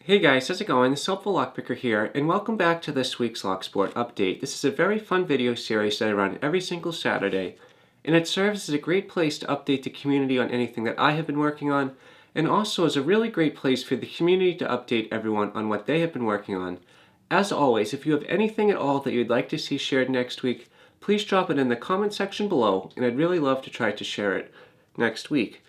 Hey guys, how's it going? This is HelpfulLockPicker here, and welcome back to this week's Locksport update. This is a very fun video series that I run every single Saturday, and it serves as a great place to update the community on anything that I have been working on, and also as a really great place for the community to update everyone on what they have been working on. As always, if you have anything at all that you'd like to see shared next week, please drop it in the comment section below, and I'd really love to try to share it next week.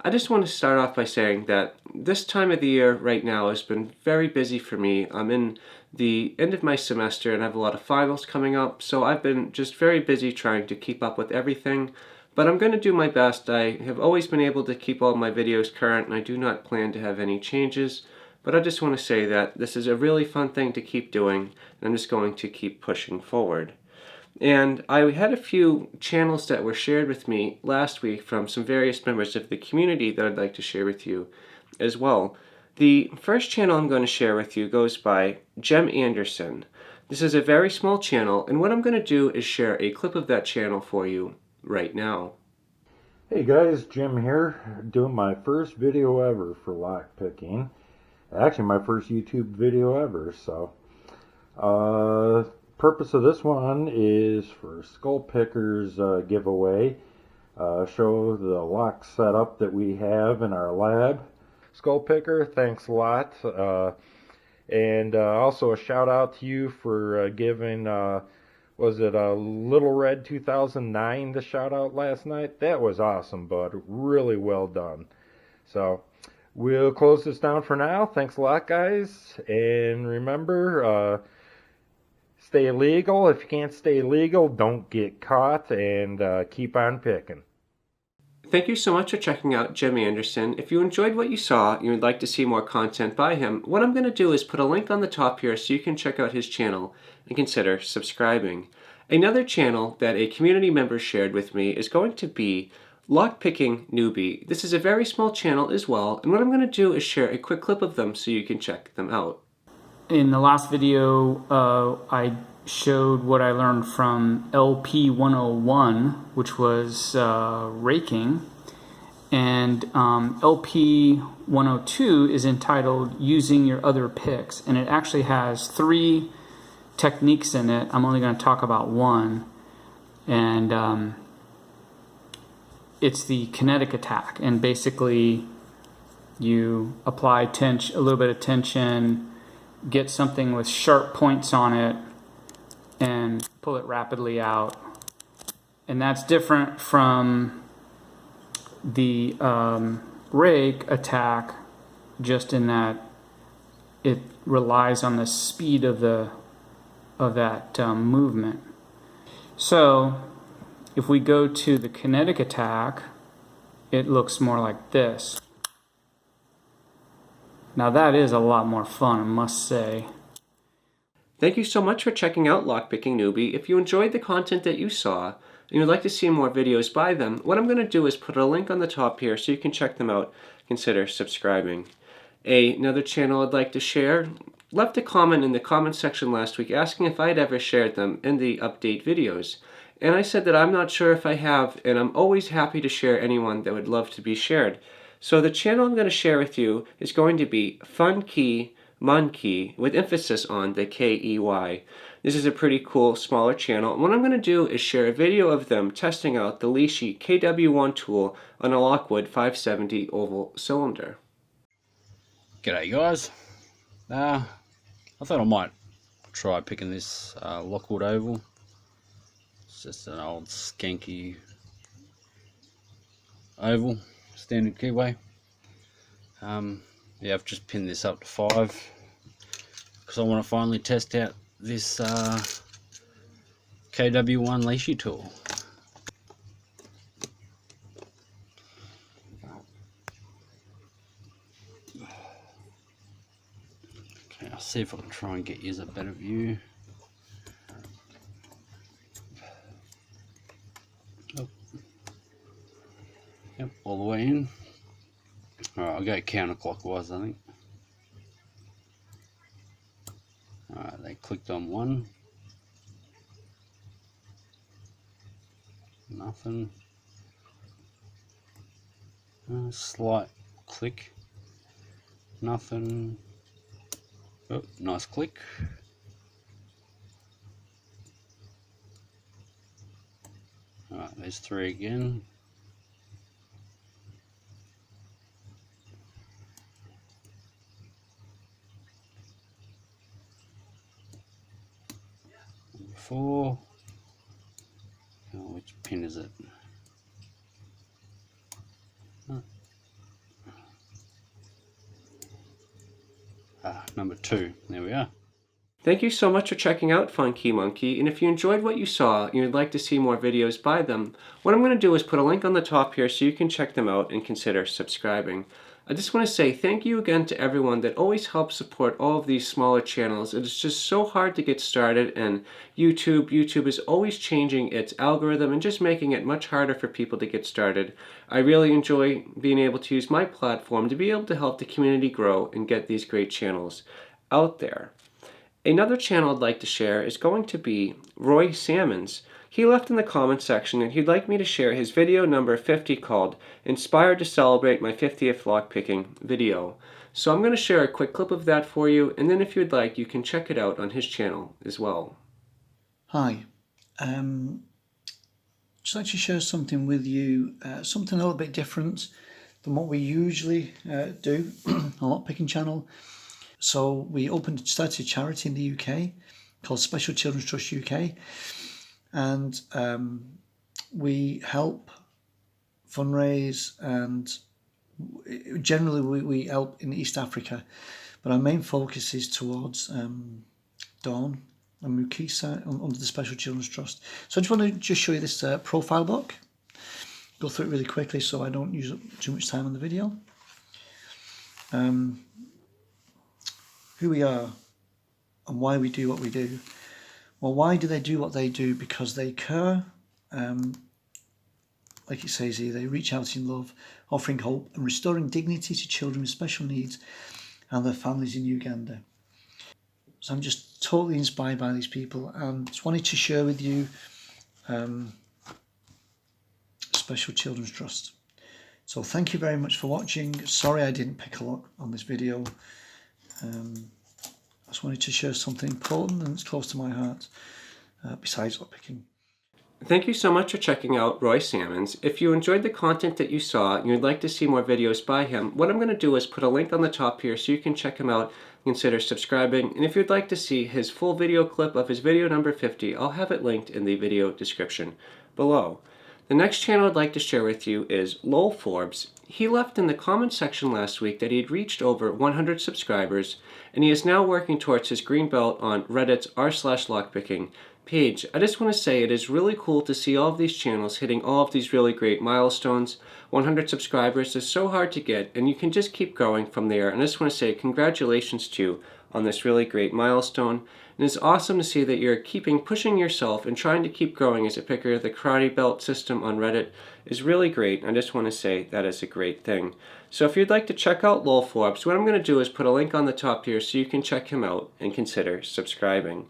I just want to start off by saying that this time of the year right now has been very busy for me. I'm in the end of my semester and I have a lot of finals coming up, so I've been just very busy trying to keep up with everything. But I'm going to do my best. I have always been able to keep all my videos current and I do not plan to have any changes. But I just want to say that this is a really fun thing to keep doing, and I'm just going to keep pushing forward. And I had a few channels that were shared with me last week from some various members of the community that I'd like to share with you as well. The first channel I'm going to share with you goes by Jem Anderson. This is a very small channel, and what I'm going to do is share a clip of that channel for you right now. Hey guys, Jim here, doing my first video ever for lockpicking. Actually, my first YouTube video ever, so purpose of this one is for Skull Pickers giveaway. Show the lock setup that we have in our lab. Skull Picker, thanks a lot. And also a shout out to you for giving, was it Little Red 2009 the shout out last night? That was awesome, bud. Really well done. So we'll close this down for now. Thanks a lot, guys. And remember, stay legal. If you can't stay legal, don't get caught, and keep on picking. Thank you so much for checking out Jem Anderson. If you enjoyed what you saw and you would like to see more content by him, what I'm going to do is put a link on the top here so you can check out his channel and consider subscribing. Another channel that a community member shared with me is going to be LockPickingNewbie. This is a very small channel as well, and what I'm going to do is share a quick clip of them so you can check them out. In the last video, I showed what I learned from LP 101, which was raking, and LP 102 is entitled Using Your Other Picks, and it actually has 3 techniques in it. I'm only going to talk about one, and it's the kinetic attack, and basically you apply a little bit of tension, get something with sharp points on it, and pull it rapidly out. And that's different from the rake attack, just in that it relies on the speed of that movement. So if we go to the kinetic attack, it looks more like this. Now that is a lot more fun, I must say. Thank you so much for checking out LockPickingNewbie. If you enjoyed the content that you saw and you'd like to see more videos by them, what I'm going to do is put a link on the top here so you can check them out. Consider subscribing. Another channel I'd like to share left a comment in the comment section last week asking if I'd ever shared them in the update videos. And I said that I'm not sure if I have, and I'm always happy to share anyone that would love to be shared. So the channel I'm going to share with you is going to be FunKey, MonKey, with emphasis on the K-E-Y. This is a pretty cool, smaller channel. And what I'm going to do is share a video of them testing out the Leashy KW1 tool on a Lockwood 570 oval cylinder. G'day guys. I thought I might try picking this Lockwood oval. It's just an old skanky oval, standard keyway. Yeah, I've just pinned this up to 5 because I want to finally test out this KW1 leashy tool. Okay, I'll see if I can try and get you a better view. Oh. Yep, all the way in. Alright, I'll go counterclockwise, I think. Alright, they clicked on 1. Nothing. Slight click. Nothing. Oh, nice click. Alright, there's 3 again. Number 4. Oh, which pin is it? Number 2. There we are. Thank you so much for checking out FunKey MonKey, and if you enjoyed what you saw and you'd like to see more videos by them, what I'm going to do is put a link on the top here so you can check them out and consider subscribing. I just want to say thank you again to everyone that always helps support all of these smaller channels. It is just so hard to get started, and YouTube is always changing its algorithm and just making it much harder for people to get started. I really enjoy being able to use my platform to be able to help the community grow and get these great channels out there. Another channel I'd like to share is going to be Roy Salmons. He left in the comment section and he'd like me to share his video number 50 called Inspired to Celebrate My 50th Lockpicking Video. So I'm going to share a quick clip of that for you, and then if you'd like you can check it out on his channel as well. Hi, just like to share something with you, something a little bit different than what we usually do on Lockpicking channel. So we started a charity in the UK called Special Children's Trust UK, and we help fundraise, and generally we help in East Africa, but our main focus is towards Dawn and Munky side under the Special Children's Trust. So I just want to show you this profile book, go through it really quickly so I don't use up too much time on the video. Who we are and why we do what we do. Well, why do they do what they do? Because they care. Like it says here, they reach out in love, offering hope and restoring dignity to children with special needs and their families in Uganda. So I'm just totally inspired by these people, and just wanted to share with you Special Children's Trust. So thank you very much for watching. Sorry I didn't pick a lot on this video. I just wanted to share something important and it's close to my heart, besides lockpicking. Thank you so much for checking out Roy Salmons. If you enjoyed the content that you saw and you'd like to see more videos by him, what I'm going to do is put a link on the top here so you can check him out and consider subscribing. And if you'd like to see his full video clip of his video number 50, I'll have it linked in the video description below. The next channel I'd like to share with you is Lowell Forbes. He left in the comment section last week that he had reached over 100 subscribers, and he is now working towards his green belt on Reddit's r/lockpicking page. I just want to say it is really cool to see all of these channels hitting all of these really great milestones. 100 subscribers is so hard to get, and you can just keep growing from there. And I just want to say congratulations to you on this really great milestone. And it's awesome to see that you're pushing yourself and trying to keep growing as a picker. The karate belt system on Reddit is really great. I just want to say that is a great thing. So if you'd like to check out Lowell Forbes, what I'm going to do is put a link on the top here so you can check him out and consider subscribing.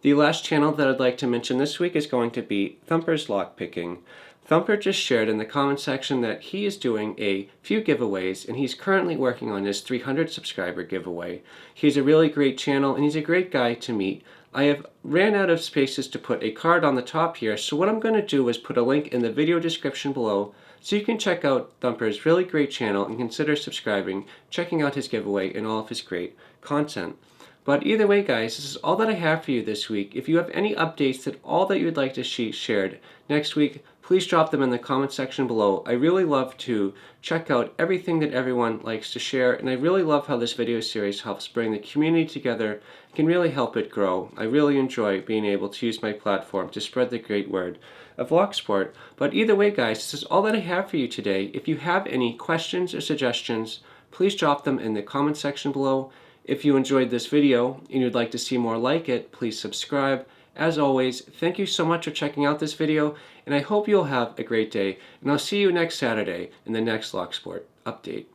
The last channel that I'd like to mention this week is going to be Thumper's Lockpicking. Thumper just shared in the comment section that he is doing a few giveaways, and he's currently working on his 300 subscriber giveaway. He's a really great channel and he's a great guy to meet. I have ran out of spaces to put a card on the top here, so what I'm going to do is put a link in the video description below so you can check out Thumper's really great channel and consider subscribing, checking out his giveaway and all of his great content. But either way, guys, this is all that I have for you this week. If you have any updates that all that you'd like to see shared next week, please drop them in the comment section below. I really love to check out everything that everyone likes to share, and I really love how this video series helps bring the community together, can really help it grow. I really enjoy being able to use my platform to spread the great word of lock sport. But either way, guys, this is all that I have for you today. If you have any questions or suggestions, please drop them in the comment section below. If you enjoyed this video and you'd like to see more like it, please subscribe. As always, thank you so much for checking out this video, and I hope you'll have a great day, and I'll see you next Saturday in the next Lock Sport update.